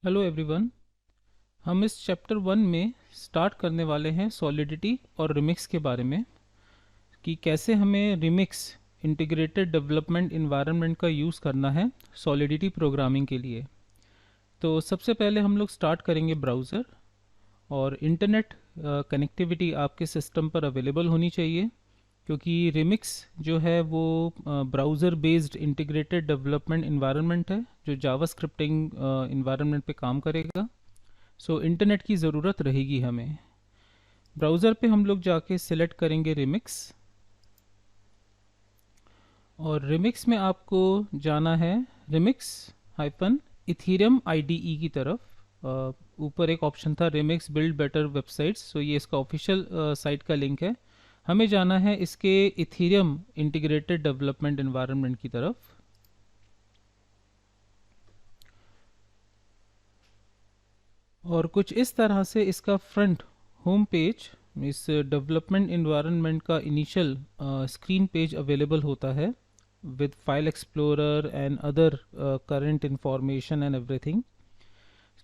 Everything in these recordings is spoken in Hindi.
Hello everyone. हम इस चैप्टर 1 में स्टार्ट करने वाले हैं सॉलिडिटी और रिमिक्स के बारे में कि कैसे हमें रिमिक्स इंटीग्रेटेड डेवलपमेंट इन्वायरमेंट का यूज़ करना है सॉलिडिटी प्रोग्रामिंग के लिए। तो सबसे पहले हम लोग स्टार्ट करेंगे ब्राउज़र और इंटरनेट कनेक्टिविटी आपके सिस्टम पर अवेलेबल होनी चाहिए, क्योंकि रिमिक्स जो है वो browser based integrated development environment है जो जावा स्क्रिप्टिंग इन्वायरमेंट पे काम करेगा। सो इंटरनेट की ज़रूरत रहेगी हमें। ब्राउज़र पे हम लोग जाके सिलेक्ट करेंगे रिमिक्स, और रिमिक्स में आपको जाना है रिमिक्स हाइफन इथीरियम आईडीई की तरफ। ऊपर एक ऑप्शन था रिमिक्स बिल्ड बेटर वेबसाइट्स, सो ये इसका ऑफिशियल साइट का लिंक है। हमें जाना है इसके इथीरियम इंटीग्रेटेड डेवलपमेंट एनवायरनमेंट की तरफ। और कुछ इस तरह से इसका फ्रंट होम पेज, इस डेवलपमेंट इन्वायरमेंट का इनिशियल स्क्रीन पेज अवेलेबल होता है with file explorer and other current information and everything.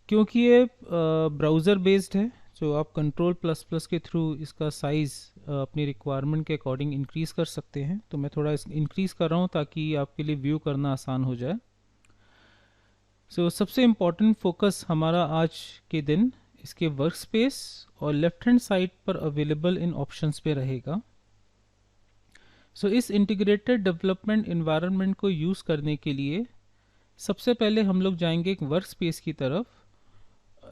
क्योंकि ये ब्राउज़र बेस्ड है, तो आप कंट्रोल प्लस प्लस के थ्रू इसका साइज़ अपनी रिक्वायरमेंट के अकॉर्डिंग इंक्रीज़ कर सकते हैं। तो मैं थोड़ा इंक्रीज़ कर रहा हूँ ताकि आपके लिए व्यू करना आसान हो जाए। सबसे इम्पॉर्टेंट फोकस हमारा आज के दिन इसके वर्क स्पेस और लेफ्ट हैंड साइड पर अवेलेबल इन ऑप्शंस पे रहेगा। इस इंटीग्रेटेड डेवलपमेंट इन्वायरमेंट को यूज़ करने के लिए सबसे पहले हम लोग जाएंगे एक वर्क स्पेस की तरफ।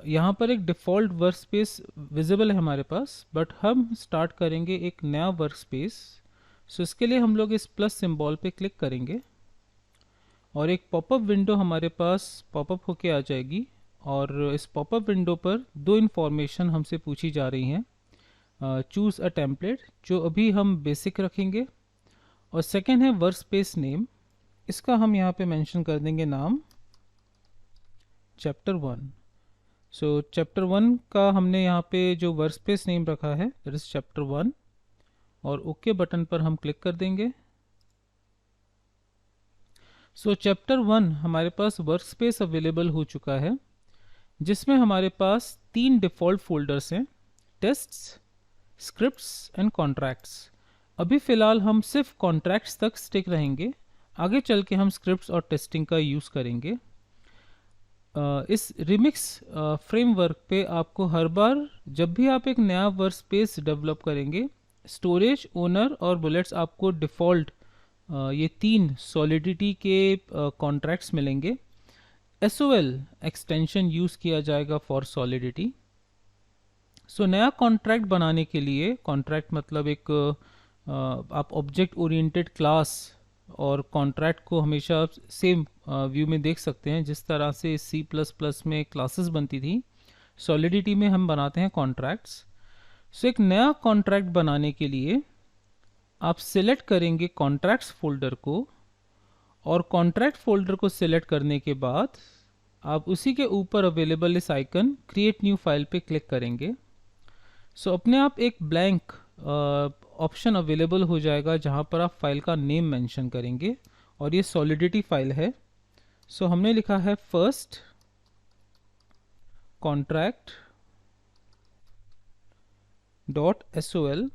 यहाँ पर एक डिफ़ॉल्ट वर्क स्पेस विजिबल है हमारे पास, बट हम स्टार्ट करेंगे एक नया वर्क स्पेस। इसके लिए हम लोग इस प्लस सिंबल पे क्लिक करेंगे और एक पॉपअप विंडो हमारे पास पॉपअप होके आ जाएगी। और इस पॉपअप विंडो पर दो इन्फॉर्मेशन हमसे पूछी जा रही हैं। चूज़ अ टेम्पलेट, जो अभी हम बेसिक रखेंगे, और सेकेंड है वर्क स्पेस नेम। इसका हम यहाँ पे मेंशन कर देंगे नाम चैप्टर 1। चैप्टर 1 का हमने यहाँ पे जो वर्क स्पेस नेम रखा है दैट इज चैप्टर 1, और ओके बटन पर हम क्लिक कर देंगे। चैप्टर 1 हमारे पास वर्क स्पेस अवेलेबल हो चुका है, जिसमें हमारे पास 3 डिफ़ॉल्ट फोल्डर्स हैं, टेस्ट्स, स्क्रिप्ट्स एंड कॉन्ट्रैक्ट्स। अभी फ़िलहाल हम सिर्फ कॉन्ट्रैक्ट्स तक स्टिक रहेंगे, आगे चल के हम स्क्रिप्ट्स और टेस्टिंग का यूज़ करेंगे। इस रिमिक्स फ्रेमवर्क पे आपको हर बार जब भी आप एक नया वर्क स्पेस डेवलप करेंगे, स्टोरेज, ओनर और बुलेट्स आपको डिफ़ॉल्ट ये 3 सॉलिडिटी के कॉन्ट्रैक्ट्स मिलेंगे। SOL एक्सटेंशन यूज़ किया जाएगा फॉर सॉलिडिटी। नया कॉन्ट्रैक्ट बनाने के लिए, कॉन्ट्रैक्ट मतलब एक आप ऑब्जेक्ट ओरिएंटेड क्लास और कॉन्ट्रैक्ट को हमेशा सेम व्यू में देख सकते हैं, जिस तरह से C++ में क्लासेस बनती थी, सॉलिडिटी में हम बनाते हैं कॉन्ट्रैक्ट्स। एक नया कॉन्ट्रैक्ट बनाने के लिए आप सिलेक्ट करेंगे कॉन्ट्रैक्ट्स फोल्डर को, और कॉन्ट्रैक्ट फोल्डर को सिलेक्ट करने के बाद आप उसी के ऊपर अवेलेबल इस आइकन क्रिएट न्यू फाइल पे क्लिक करेंगे। अपने आप एक ब्लैंक ऑप्शन अवेलेबल हो जाएगा जहां पर आप फाइल का नेम मेंशन करेंगे, और ये सॉलिडिटी फाइल है। हमने लिखा है फर्स्ट कॉन्ट्रैक्ट .sol।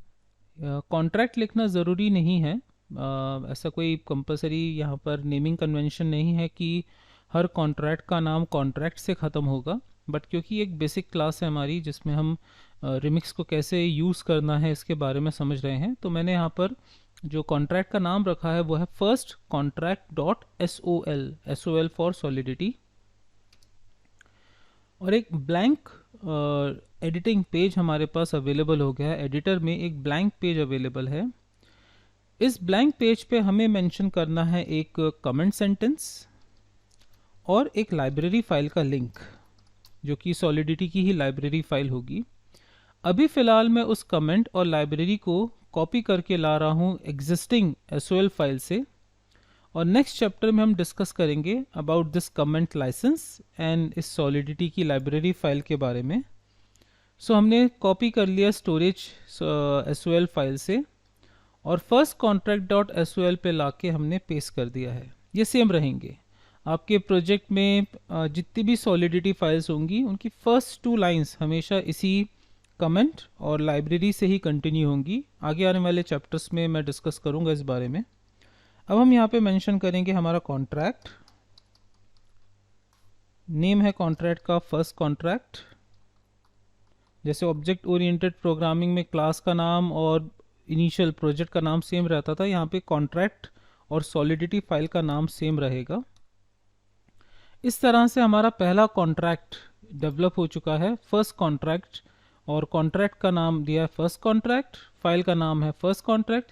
कॉन्ट्रैक्ट लिखना ज़रूरी नहीं है, ऐसा कोई कंपलसरी यहाँ पर नेमिंग कन्वेंशन नहीं है कि हर कॉन्ट्रैक्ट का नाम कॉन्ट्रैक्ट से ख़त्म होगा। बट क्योंकि एक बेसिक क्लास है हमारी जिसमें हम रिमिक्स को कैसे यूज़ करना है इसके बारे में समझ रहे हैं, तो मैंने यहाँ पर जो कॉन्ट्रैक्ट का नाम रखा है वो है first contract .sol, SOL for solidity. और एक ब्लैंक एडिटिंग पेज हमारे पास अवेलेबल हो गया है। एडिटर में एक ब्लैंक पेज अवेलेबल है। इस ब्लैंक पेज पे हमें मेंशन करना है एक कमेंट सेंटेंस और एक लाइब्रेरी फाइल का लिंक, जो कि सॉलिडिटी की ही लाइब्रेरी फाइल होगी। अभी फ़िलहाल मैं उस कमेंट और लाइब्रेरी को कॉपी करके ला रहा हूँ एग्जिस्टिंग SOL फाइल से, और नेक्स्ट चैप्टर में हम डिस्कस करेंगे about this comment license and इस सॉलिडिटी की लाइब्रेरी फाइल के बारे में। हमने कॉपी कर लिया स्टोरेज SOL फाइल से, और फर्स्ट कॉन्ट्रैक्ट .sol पे लाके हमने पेस्ट कर दिया है। ये सेम रहेंगे। आपके प्रोजेक्ट में जितनी भी सॉलिडिटी फाइल्स होंगी उनकी फर्स्ट 2 लाइंस हमेशा इसी कमेंट और लाइब्रेरी से ही कंटिन्यू होंगी। आगे आने वाले चैप्टर्स में मैं डिस्कस करूंगा इस बारे में। अब हम यहाँ पे मेंशन करेंगे हमारा कॉन्ट्रैक्ट, नेम है कॉन्ट्रैक्ट का फर्स्ट कॉन्ट्रैक्ट। जैसे ऑब्जेक्ट ओरिएंटेड प्रोग्रामिंग में क्लास का नाम और इनिशियल प्रोजेक्ट का नाम सेम रहता था, यहाँ पे कॉन्ट्रैक्ट और सॉलिडिटी फाइल का नाम सेम रहेगा। इस तरह से हमारा पहला कॉन्ट्रैक्ट डेवलप हो चुका है, फर्स्ट कॉन्ट्रैक्ट, और कॉन्ट्रैक्ट का नाम दिया है फर्स्ट कॉन्ट्रैक्ट, फाइल का नाम है फर्स्ट कॉन्ट्रैक्ट।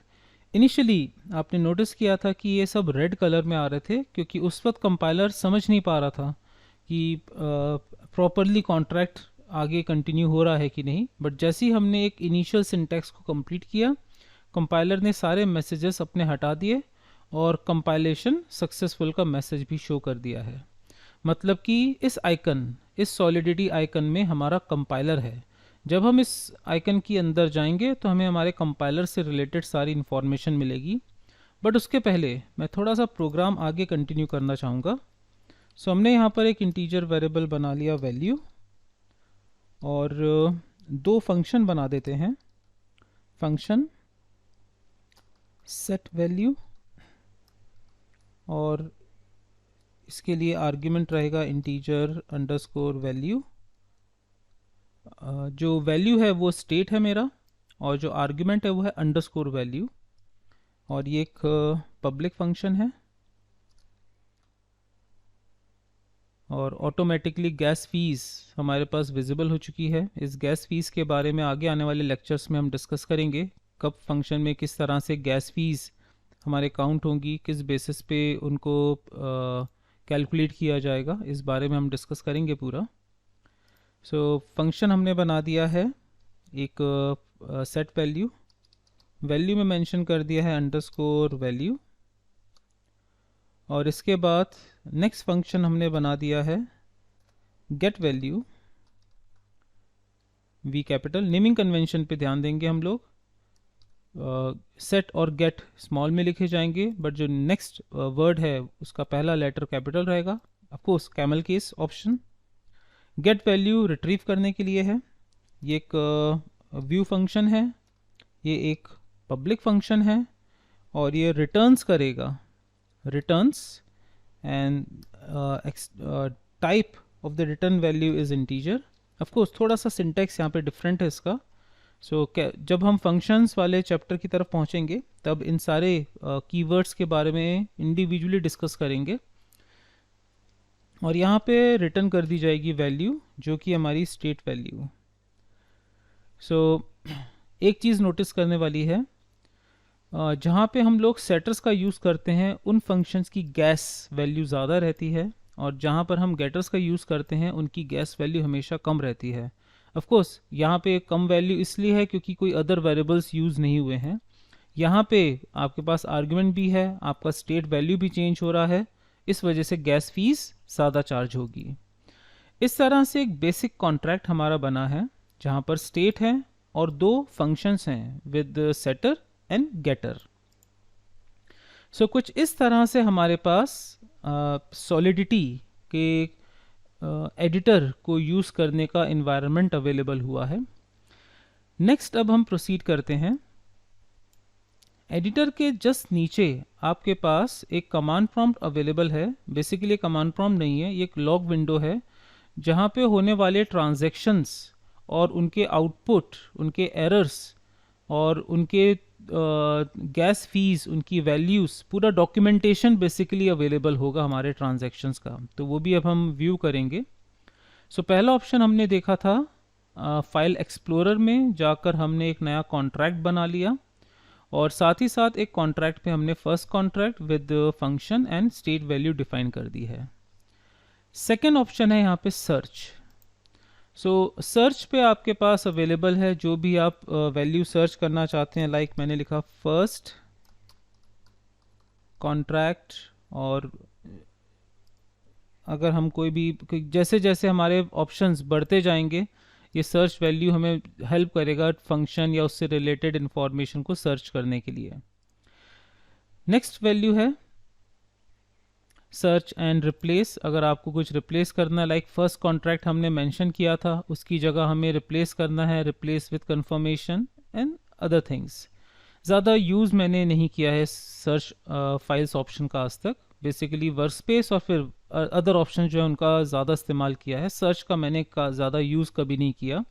इनिशियली आपने नोटिस किया था कि ये सब रेड कलर में आ रहे थे क्योंकि उस वक्त कंपाइलर समझ नहीं पा रहा था कि प्रॉपरली कॉन्ट्रैक्ट आगे कंटिन्यू हो रहा है कि नहीं। बट जैसे ही हमने एक इनिशियल सिंटैक्स को कंप्लीट किया, कंपाइलर ने सारे मैसेजेस अपने हटा दिए और कंपाइलेशन सक्सेसफुल का मैसेज भी शो कर दिया है। मतलब कि इस आइकन, इस सॉलिडिटी आइकन में हमारा कंपाइलर है। जब हम इस आइकन के अंदर जाएंगे तो हमें हमारे कंपाइलर से रिलेटेड सारी इन्फॉर्मेशन मिलेगी। बट उसके पहले मैं थोड़ा सा प्रोग्राम आगे कंटिन्यू करना चाहूँगा। सो हमने यहाँ पर एक इंटीजर वेरिएबल बना लिया वैल्यू, और 2 फंक्शन बना देते हैं। फंक्शन सेट वैल्यू, और इसके लिए आर्ग्यूमेंट रहेगा इंटीजर अंडरस्कोर वैल्यू। जो वैल्यू है वो स्टेट है मेरा, और जो आर्ग्यूमेंट है वो है अंडरस्कोर वैल्यू, और ये एक पब्लिक फंक्शन है। और ऑटोमेटिकली गैस फीस हमारे पास विजिबल हो चुकी है। इस गैस फीस के बारे में आगे आने वाले लेक्चर्स में हम डिस्कस करेंगे, कब फंक्शन में किस तरह से गैस फीस हमारे काउंट होंगी, किस बेसिस पे उनको कैलकुलेट किया जाएगा, इस बारे में हम डिस्कस करेंगे पूरा। सो फंक्शन हमने बना दिया है एक सेट वैल्यू, वैल्यू में मेंशन कर दिया है अंडरस्कोर वैल्यू, और इसके बाद नेक्स्ट फंक्शन हमने बना दिया है get value, V capital. Naming convention पे ध्यान देंगे हम लोग, सेट और गेट स्मॉल में लिखे जाएंगे, बट जो नेक्स्ट वर्ड है उसका पहला लेटर कैपिटल रहेगा, of course camel case option. Get value retrieve करने के लिए है, ये एक व्यू फंक्शन है, ये एक पब्लिक फंक्शन है, और ये रिटर्न्स करेगा, returns, and type of the return value is integer. Of course थोड़ा सा सिंटेक्स यहाँ पे डिफरेंट है इसका। जब हम फंक्शंस वाले चैप्टर की तरफ पहुँचेंगे तब इन सारे कीवर्ड्स के बारे में इंडिविजुअली डिस्कस करेंगे। और यहाँ पे रिटर्न कर दी जाएगी वैल्यू जो कि हमारी स्टेट वैल्यू। एक चीज़ नोटिस करने वाली है, जहाँ पे हम लोग सेटर्स का यूज़ करते हैं उन फंक्शंस की गैस वैल्यू ज़्यादा रहती है, और जहाँ पर हम गेटर्स का यूज़ करते हैं उनकी गैस वैल्यू हमेशा कम रहती है। ऑफ कोर्स यहाँ पे कम वैल्यू इसलिए है क्योंकि कोई अदर वेरिएबल्स यूज़ नहीं हुए हैं। यहाँ पे आपके पास आर्गुमेंट भी है, आपका स्टेट वैल्यू भी चेंज हो रहा है, इस वजह से गैस फीस ज़्यादा चार्ज होगी। इस तरह से एक बेसिक कॉन्ट्रैक्ट हमारा बना है जहाँ पर स्टेट है और 2 फंक्शंस हैं विद सेटर एंड गेटर। कुछ इस तरह से हमारे पास सॉलिडिटी के एडिटर को यूज़ करने का इन्वायरमेंट अवेलेबल हुआ है। नेक्स्ट अब हम प्रोसीड करते हैं। एडिटर के जस्ट नीचे आपके पास एक कमांड प्रॉम्प्ट अवेलेबल है। बेसिकली कमांड प्रॉम्प्ट नहीं है, ये एक लॉग विंडो है जहाँ पे होने वाले ट्रांजैक्शंस और उनके आउटपुट, उनके एरर्स और उनके गैस फीस, उनकी वैल्यूज़, पूरा डॉक्यूमेंटेशन बेसिकली अवेलेबल होगा हमारे ट्रांजैक्शंस का। तो वो भी अब हम व्यू करेंगे। पहला ऑप्शन हमने देखा था फाइल एक्सप्लोरर में जाकर हमने एक नया कॉन्ट्रैक्ट बना लिया, और साथ ही साथ एक कॉन्ट्रैक्ट पे हमने first contract with function and state value define कर दी है। सेकेंड ऑप्शन है यहाँ पे सर्च। सर्च पे आपके पास अवेलेबल है जो भी आप वैल्यू सर्च करना चाहते हैं। लाइक मैंने लिखा फर्स्ट कॉन्ट्रैक्ट, और अगर हम कोई भी, जैसे जैसे हमारे ऑप्शंस बढ़ते जाएंगे ये सर्च वैल्यू हमें हेल्प करेगा फंक्शन या उससे रिलेटेड इंफॉर्मेशन को सर्च करने के लिए। नेक्स्ट वैल्यू है सर्च एंड रिप्लेस, अगर आपको कुछ रिप्लेस करना है, लाइक फर्स्ट कॉन्ट्रैक्ट हमने मेंशन किया था उसकी जगह हमें रिप्लेस करना है, replace with confirmation and other things. ज़्यादा यूज़ मैंने नहीं किया है सर्च फाइल्स ऑप्शन का आज तक। बेसिकली वर्कस्पेस और फिर अदर ऑप्शन जो है उनका ज़्यादा इस्तेमाल किया है, सर्च का मैंने ज़्यादा यूज़ कभी नहीं किया।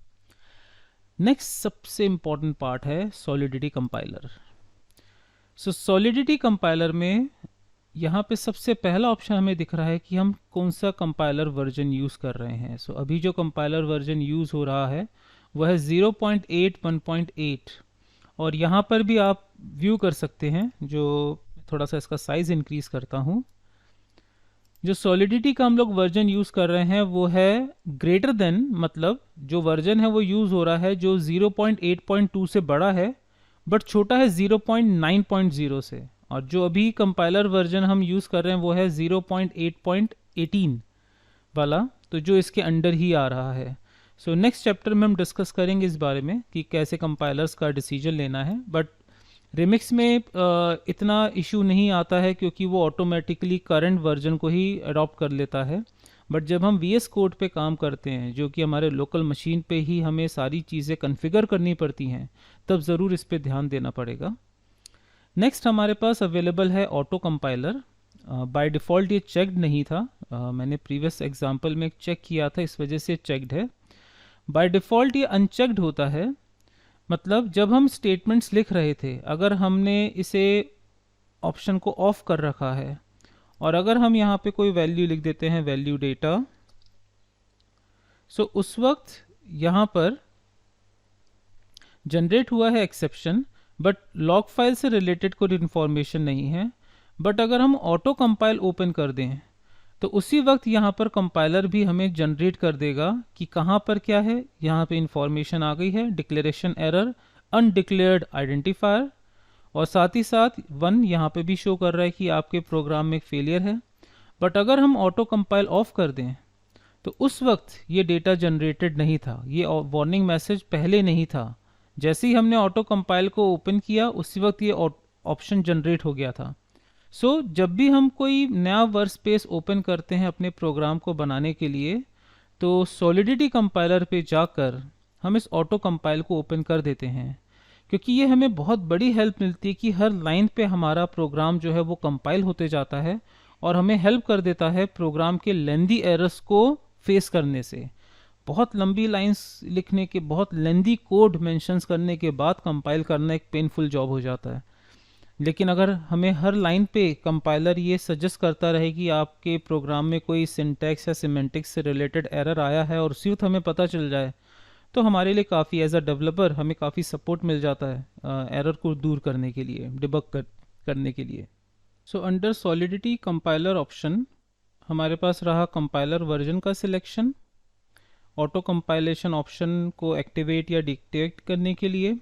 नेक्स्ट सबसे इम्पॉर्टेंट पार्ट है सॉलिडिटी कंपाइलर। सो सॉलिडिटी कंपाइलर में यहाँ पे सबसे पहला ऑप्शन हमें दिख रहा है कि हम कौन सा कंपाइलर वर्जन यूज़ कर रहे हैं। सो अभी जो कंपाइलर वर्जन यूज़ हो रहा है वह है 0.8 और यहाँ पर भी आप व्यू कर सकते हैं, जो थोड़ा सा इसका साइज़ इंक्रीज करता हूँ। जो सॉलिडिटी का हम लोग वर्जन यूज़ कर रहे हैं वो है ग्रेटर देन, मतलब जो वर्जन है वो यूज़ हो रहा है जो 0.8.2 से बड़ा है बट छोटा है 0.9.0 से। और जो अभी कंपाइलर वर्जन हम यूज़ कर रहे हैं वो है 0.8.18 वाला, तो जो इसके अंडर ही आ रहा है। सो नेक्स्ट चैप्टर में हम डिस्कस करेंगे इस बारे में कि कैसे कंपाइलर्स का डिसीजन लेना है। बट रिमिक्स में इतना इशू नहीं आता है क्योंकि वो ऑटोमेटिकली करंट वर्जन को ही अडॉप्ट कर लेता है। बट जब हम VS कोड पे काम करते हैं जो कि हमारे लोकल मशीन पे ही हमें सारी चीज़ें कॉन्फ़िगर करनी पड़ती हैं, तब ज़रूर इस पे ध्यान देना पड़ेगा। नेक्स्ट हमारे पास अवेलेबल है ऑटो कंपाइलर। बाय डिफ़ॉल्ट ये चेक्ड नहीं था, मैंने प्रीवियस एग्जांपल में चेक किया था, इस वजह से चेक्ड है। बाय डिफ़ॉल्ट ये अनचेक्ड होता है, मतलब जब हम स्टेटमेंट्स लिख रहे थे अगर हमने इसे ऑप्शन को ऑफ कर रखा है और अगर हम यहाँ पे कोई वैल्यू लिख देते हैं, वैल्यू डेटा, सो उस वक्त यहाँ पर जनरेट हुआ है एक्सेप्शन बट लॉग फाइल से रिलेटेड कोई इन्फॉर्मेशन नहीं है। बट अगर हम ऑटो कंपाइल ओपन कर दें तो उसी वक्त यहाँ पर कंपाइलर भी हमें जनरेट कर देगा कि कहाँ पर क्या है। यहाँ पे इंफॉर्मेशन आ गई है, डिक्लेरेशन एरर, अनडिक्लेयर्ड आइडेंटिफायर, और साथ ही साथ 1 यहाँ पे भी शो कर रहा है कि आपके प्रोग्राम में एक फेलियर है। बट अगर हम ऑटो कंपाइल ऑफ कर दें तो उस वक्त ये डेटा जनरेटेड नहीं था, ये वार्निंग मैसेज पहले नहीं था। जैसे ही हमने ऑटो कंपाइल को ओपन किया उसी वक्त ये ऑप्शन जनरेट हो गया था। सो जब भी हम कोई नया वर्क स्पेस ओपन करते हैं अपने प्रोग्राम को बनाने के लिए, तो सॉलिडिटी कंपाइलर पे जाकर हम इस ऑटो कंपाइल को ओपन कर देते हैं, क्योंकि ये हमें बहुत बड़ी हेल्प मिलती है कि हर लाइन पे हमारा प्रोग्राम जो है वो कंपाइल होते जाता है और हमें हेल्प कर देता है प्रोग्राम के लेंदी एरर्स को फेस करने से। बहुत लंबी लाइंस लिखने के, बहुत लेंदी कोड मेंशंस करने के बाद कंपाइल करना एक पेनफुल जॉब हो जाता है। लेकिन अगर हमें हर लाइन पे कंपाइलर ये सजेस्ट करता रहे कि आपके प्रोग्राम में कोई सिंटैक्स या सिमेंटिक्स से रिलेटेड एरर आया है और उसी वक्त हमें पता चल जाए, तो हमारे लिए काफ़ी, एज अ डेवलपर हमें काफ़ी सपोर्ट मिल जाता है एरर को दूर करने के लिए, डिबग करने के लिए। So under solidity compiler option हमारे पास रहा कंपाइलर वर्जन का सिलेक्शन, ऑटो कंपाइलेशन ऑप्शन को एक्टिवेट या डिक्टेट करने के लिए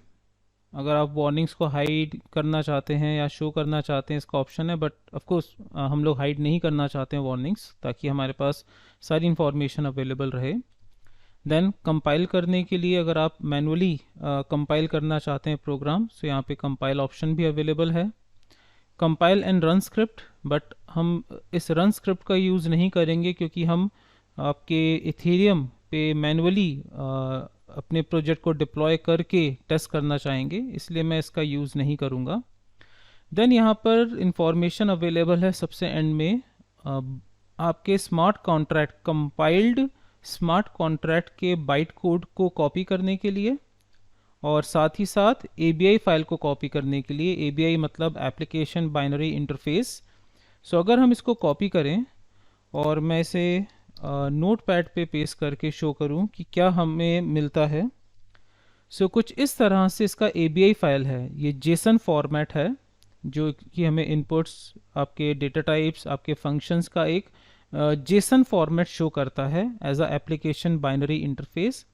अगर आप वार्निंग्स को हाइड करना चाहते हैं या शो करना चाहते हैं, इसका ऑप्शन है। बट ऑफ कोर्स हम लोग हाइड नहीं करना चाहते हैं वार्निंग्स, ताकि हमारे पास सारी इंफॉर्मेशन अवेलेबल रहे। देन कंपाइल करने के लिए अगर आप मैनुअली कंपाइल करना चाहते हैं प्रोग्राम, सो यहाँ पे कंपाइल ऑप्शन भी अवेलेबल है। Compile and run script, but हम इस रन स्क्रिप्ट का यूज़ नहीं करेंगे क्योंकि हम आपके इथेरियम पे मैनुअली अपने प्रोजेक्ट को डिप्लॉय करके टेस्ट करना चाहेंगे, इसलिए मैं इसका यूज़ नहीं करूँगा। देन यहाँ पर इंफॉर्मेशन अवेलेबल है सबसे एंड में, आपके smart contract, compiled smart contract के बाइट कोड को कॉपी करने के लिए और साथ ही साथ ABI फाइल को कॉपी करने के लिए। ABI मतलब एप्लीकेशन बाइनरी इंटरफेस। सो अगर हम इसको कॉपी करें और मैं इसे नोट पैड पे पेस्ट करके शो करूं कि क्या हमें मिलता है, सो कुछ इस तरह से इसका ABI फाइल है। ये जेसन फॉर्मेट है जो कि हमें इनपुट्स, आपके डेटा टाइप्स, आपके फंक्शंस का एक जेसन फॉर्मेट शो करता है as a application binary interface.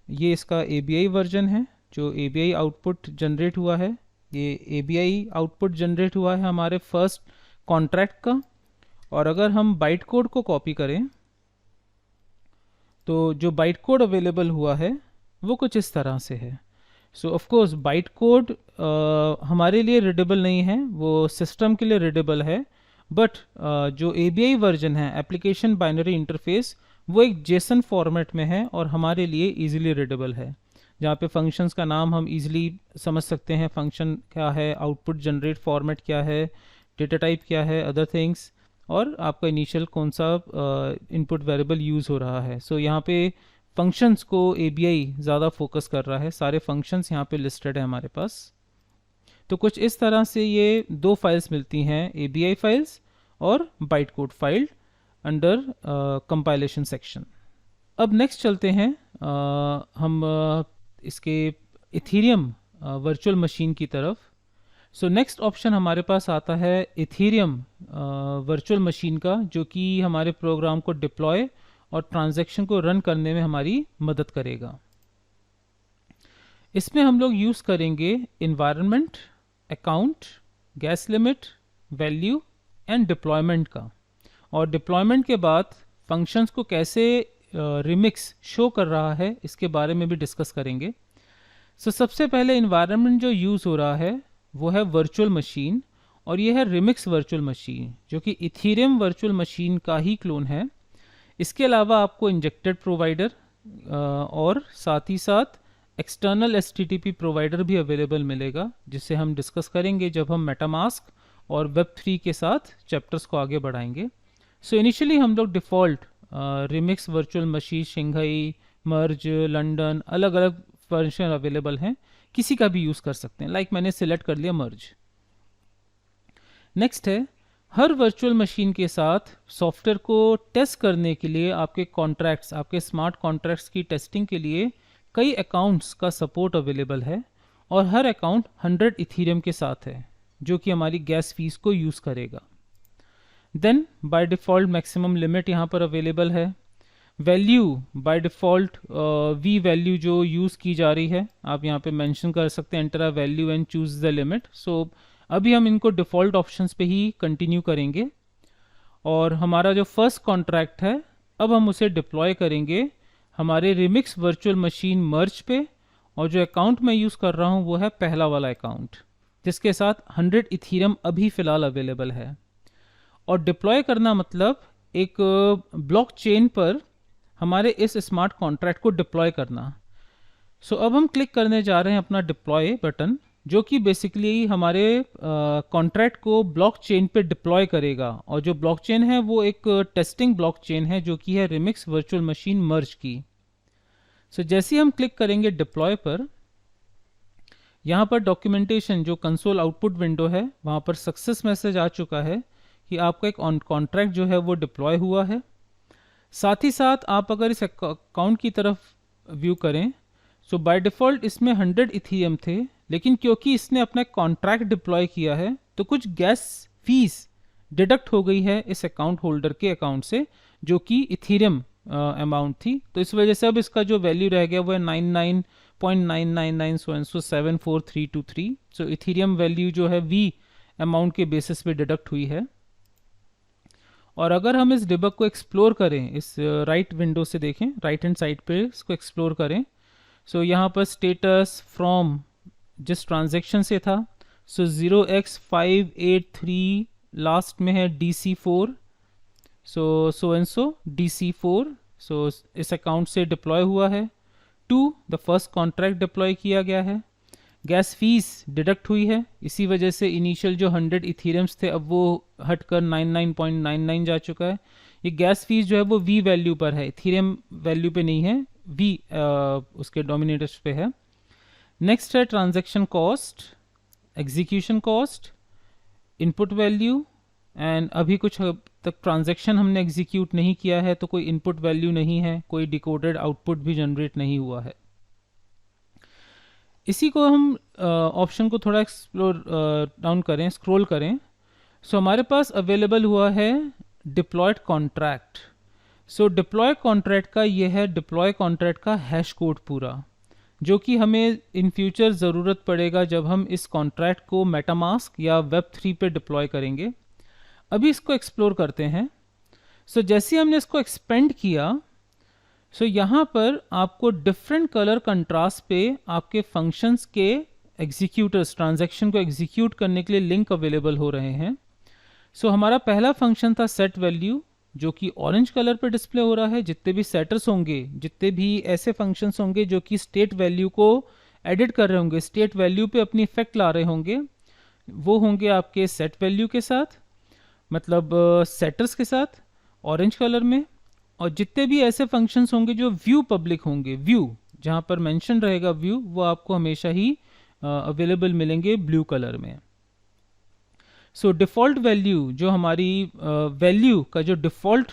ये इसका ABI वर्जन है जो ABI आउटपुट जनरेट हुआ है। ये ABI आउटपुट जनरेट हुआ है हमारे फर्स्ट कॉन्ट्रैक्ट का। और अगर हम बाइट कोड को कॉपी करें तो जो बाइट कोड अवेलेबल हुआ है वो कुछ इस तरह से है। सो ऑफ कोर्स बाइट कोड हमारे लिए रीडेबल नहीं है, वो सिस्टम के लिए रीडेबल है, बट जो ABI वर्जन है, एप्लीकेशन बाइनरी इंटरफेस, वो एक जेसन फॉर्मेट में है और हमारे लिए इजीली रीडेबल है, जहाँ पे फंक्शंस का नाम हम इजीली समझ सकते हैं, फंक्शन क्या है, आउटपुट जनरेट फॉर्मेट क्या है, डेटा टाइप क्या है, अदर थिंग्स, और आपका इनिशियल कौन सा इनपुट वेरिएबल यूज़ हो रहा है. सो यहाँ पे फंक्शंस को ABI ज़्यादा फोकस कर रहा है, सारे फंक्शंस यहाँ पे लिस्टेड है हमारे पास. तो कुछ इस तरह से ये दो फाइल्स मिलती हैं, ABI फाइल्स और byte code file under compilation section. अब नेक्स्ट चलते हैं हम इसके इथीरियम वर्चुअल मशीन की तरफ. सो नेक्स्ट ऑप्शन हमारे पास आता है इथीरियम वर्चुअल मशीन का, जो कि हमारे प्रोग्राम को डिप्लॉय और ट्रांजैक्शन को रन करने में हमारी मदद करेगा. इसमें हम लोग यूज़ करेंगे environment, account, gas limit, value and deployment का. और डिप्लॉयमेंट के बाद फंक्शंस को कैसे रिमिक्स शो कर रहा है इसके बारे में भी डिस्कस करेंगे. सो सबसे पहले इन्वायरमेंट जो यूज़ हो रहा है वो है वर्चुअल मशीन, और ये है रिमिक्स वर्चुअल मशीन, जो कि इथीरियम वर्चुअल मशीन का ही क्लोन है. इसके अलावा आपको इंजेक्टेड प्रोवाइडर और साथ ही साथ एक्सटर्नल HTTP प्रोवाइडर भी अवेलेबल मिलेगा, जिससे हम डिस्कस करेंगे जब हम मेटामास्क और Web3 के साथ चैप्टर्स को आगे बढ़ाएंगे. सो इनिशियली हम लोग default remix virtual machine, Shanghai, मर्ज, लंदन, अलग अलग वर्जन अवेलेबल हैं, किसी का भी यूज़ कर सकते हैं. लाइक मैंने सिलेक्ट कर लिया मर्ज. नेक्स्ट है, हर वर्चुअल मशीन के साथ सॉफ्टवेयर को टेस्ट करने के लिए आपके कॉन्ट्रैक्ट्स, आपके स्मार्ट कॉन्ट्रैक्ट्स की टेस्टिंग के लिए कई अकाउंट्स का सपोर्ट अवेलेबल है, और हर अकाउंट 100 इथीरियम के साथ है, जो कि हमारी गैस फीस को यूज़ करेगा. Then by default maximum limit यहाँ पर अवेलेबल है. Value by default V value जो यूज़ की जा रही है, आप यहाँ पे मेंशन कर सकते हैं enter a value and choose the limit. So अभी हम इनको डिफ़ॉल्ट ऑप्शंस पे ही कंटिन्यू करेंगे. और हमारा जो फर्स्ट कॉन्ट्रैक्ट है, अब हम उसे डिप्लॉय करेंगे हमारे रिमिक्स वर्चुअल मशीन मर्ज पे, और जो अकाउंट मैं यूज़ कर रहा हूँ वो है पहला वाला अकाउंट, जिसके साथ 100 इथीरियम अभी फ़िलहाल अवेलेबल है. और डिप्लॉय करना मतलब एक ब्लॉकचेन पर हमारे इस स्मार्ट कॉन्ट्रैक्ट को डिप्लॉय करना. सो अब हम क्लिक करने जा रहे हैं अपना डिप्लॉय बटन, जो कि बेसिकली हमारे कॉन्ट्रैक्ट को ब्लॉकचेन पे डिप्लॉय करेगा. और जो ब्लॉकचेन है वो एक टेस्टिंग ब्लॉकचेन है, जो कि है रिमिक्स वर्चुअल मशीन मर्ज की. सो जैसे ही हम क्लिक करेंगे डिप्लॉय पर, यहाँ पर डॉक्यूमेंटेशन जो कंसोल आउटपुट विंडो है, वहाँ पर सक्सेस मैसेज आ चुका है कि आपका एक ऑन कॉन्ट्रैक्ट जो है वो डिप्लॉय हुआ है. साथ ही साथ आप अगर इस अकाउंट की तरफ व्यू करें, सो बाय डिफ़ॉल्ट इसमें 100 इथीरियम थे, लेकिन क्योंकि इसने अपना कॉन्ट्रैक्ट डिप्लॉय किया है तो कुछ गैस फीस डिडक्ट हो गई है इस अकाउंट होल्डर के अकाउंट से, जो कि इथीरियम अमाउंट थी. तो इस वजह से अब इसका जो वैल्यू रह गया वो है 99.999 सो 74323. सो इथीरियम वैल्यू जो है वी अमाउंट के बेसिस पे डिडक्ट हुई है. और अगर हम इस डिबग को एक्सप्लोर करें, इस राइट विंडो से देखें, राइट हैंड साइड पे इसको एक्सप्लोर करें, सो यहाँ पर स्टेटस फ्रॉम जिस ट्रांजैक्शन से था, सो 0x583 लास्ट में है DC4, so and so DC4. सो इस अकाउंट से डिप्लॉय हुआ है. 2 द फर्स्ट कॉन्ट्रैक्ट डिप्लॉय किया गया है. गैस फीस डिडक्ट हुई है, इसी वजह से इनिशियल जो 100 इथीरियम्स थे अब वो हटकर 99.99 जा चुका है. ये गैस फीस जो है वो वी वैल्यू पर है, इथीरियम वैल्यू पे नहीं है, वी उसके डोमिनेटर्स पे है. नेक्स्ट है transaction cost, execution cost, input value, and अभी कुछ तक ट्रांजैक्शन हमने एग्जीक्यूट नहीं किया है तो कोई इनपुट वैल्यू नहीं है, कोई डिकोडेड आउटपुट भी जनरेट नहीं हुआ है. इसी को हम ऑप्शन को थोड़ा एक्सप्लोर डाउन करें, स्क्रॉल करें. सो हमारे पास अवेलेबल हुआ है डिप्लॉयड कॉन्ट्रैक्ट. सो डिप्लॉय कॉन्ट्रैक्ट का ये है डिप्लॉय कॉन्ट्रैक्ट का हैश कोड पूरा, जो कि हमें इन फ्यूचर ज़रूरत पड़ेगा जब हम इस कॉन्ट्रैक्ट को मेटामास्क या Web3 पे डिप्लॉय करेंगे. अभी इसको एक्सप्लोर करते हैं. सो जैसे हमने इसको एक्सपेंड किया, सो यहाँ पर आपको डिफरेंट कलर कंट्रास्ट पे आपके फंक्शंस के एग्जीक्यूटर्स ट्रांजैक्शन को एग्जीक्यूट करने के लिए लिंक अवेलेबल हो रहे हैं. सो हमारा पहला फंक्शन था सेट वैल्यू, जो कि ऑरेंज कलर पे डिस्प्ले हो रहा है। जितने भी सेटर्स होंगे, जितने भी ऐसे फंक्शंस होंगे जो कि स्टेट वैल्यू को एडिट कर रहे होंगे, स्टेट वैल्यू पे अपनी इफेक्ट ला रहे होंगे, वो होंगे आपके सेट वैल्यू के साथ, मतलब सेटर्स के साथ ऑरेंज कलर में। और जितने भी ऐसे फंक्शंस होंगे जो व्यू पब्लिक होंगे, व्यू जहाँ पर मेंशन रहेगा व्यू, वो आपको हमेशा ही अवेलेबल मिलेंगे ब्लू कलर में। सो डिफ़ॉल्ट वैल्यू, जो हमारी वैल्यू का जो डिफ़ॉल्ट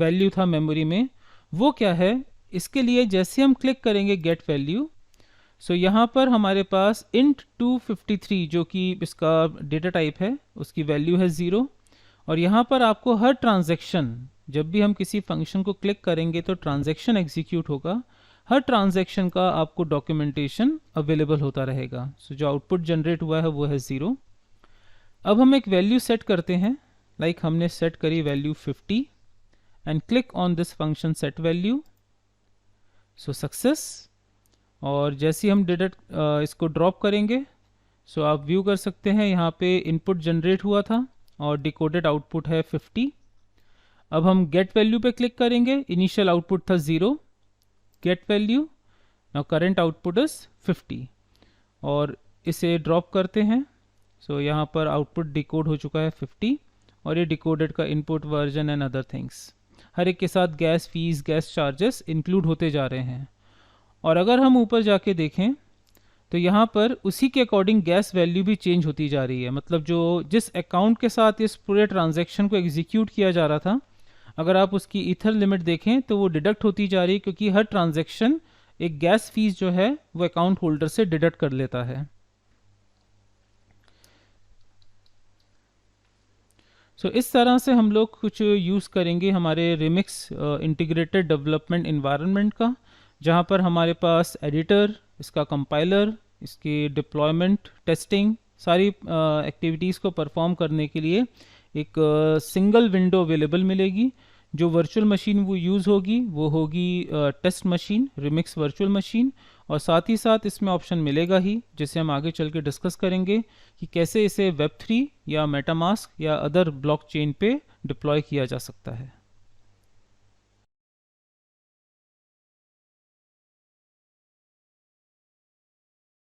वैल्यू था मेमोरी में, वो क्या है, इसके लिए जैसे हम क्लिक करेंगे गेट वैल्यू, सो यहाँ पर हमारे पास int 253 जो कि इसका डेटा टाइप है, उसकी वैल्यू है 0। और यहाँ पर आपको हर ट्रांजैक्शन, जब भी हम किसी फंक्शन को क्लिक करेंगे तो ट्रांजैक्शन एग्जीक्यूट होगा, हर ट्रांजैक्शन का आपको डॉक्यूमेंटेशन अवेलेबल होता रहेगा। सो जो आउटपुट जनरेट हुआ है वो है 0। अब हम एक वैल्यू सेट करते हैं, लाइक हमने सेट करी value 50 and click on this function set value. So success. और जैसे ही हम इसको ड्रॉप करेंगे, सो आप व्यू कर सकते हैं यहाँ पे इनपुट जनरेट हुआ था और डिकोडेड आउटपुट है 50। अब हम गेट वैल्यू पे क्लिक करेंगे, इनिशियल आउटपुट था 0, get value, now current output is 50। और इसे ड्रॉप करते हैं, सो यहाँ पर आउटपुट डिकोड हो चुका है 50, और ये डिकोडेड का input version and other things, हर एक के साथ gas fees, gas charges include होते जा रहे हैं। और अगर हम ऊपर जाके देखें तो यहाँ पर उसी के अकॉर्डिंग गैस वैल्यू भी चेंज होती जा रही है, मतलब जो जिस अकाउंट के साथ इस पूरे ट्रांजैक्शन को एग्जीक्यूट किया जा रहा था, अगर आप उसकी ईथर लिमिट देखें तो वो डिडक्ट होती जा रही है, क्योंकि हर ट्रांजैक्शन एक गैस फीस जो है वो अकाउंट होल्डर से डिडक्ट कर लेता है। सो इस तरह से हम लोग कुछ यूज़ करेंगे हमारे रिमिक्स इंटीग्रेटेड डेवलपमेंट इन्वायरमेंट का, जहाँ पर हमारे पास एडिटर, इसका कंपाइलर, इसकी डिप्लॉयमेंट, टेस्टिंग, सारी एक्टिविटीज़ को परफॉर्म करने के लिए एक सिंगल विंडो अवेलेबल मिलेगी। जो वर्चुअल मशीन वो यूज़ होगी वो होगी test machine, Remix virtual machine. और साथ ही साथ इसमें ऑप्शन मिलेगा ही, जिसे हम आगे चल के डिस्कस करेंगे कि कैसे इसे Web3 या मेटामास्क या अदर ब्लॉकचेन पे डिप्लॉय किया जा सकता है।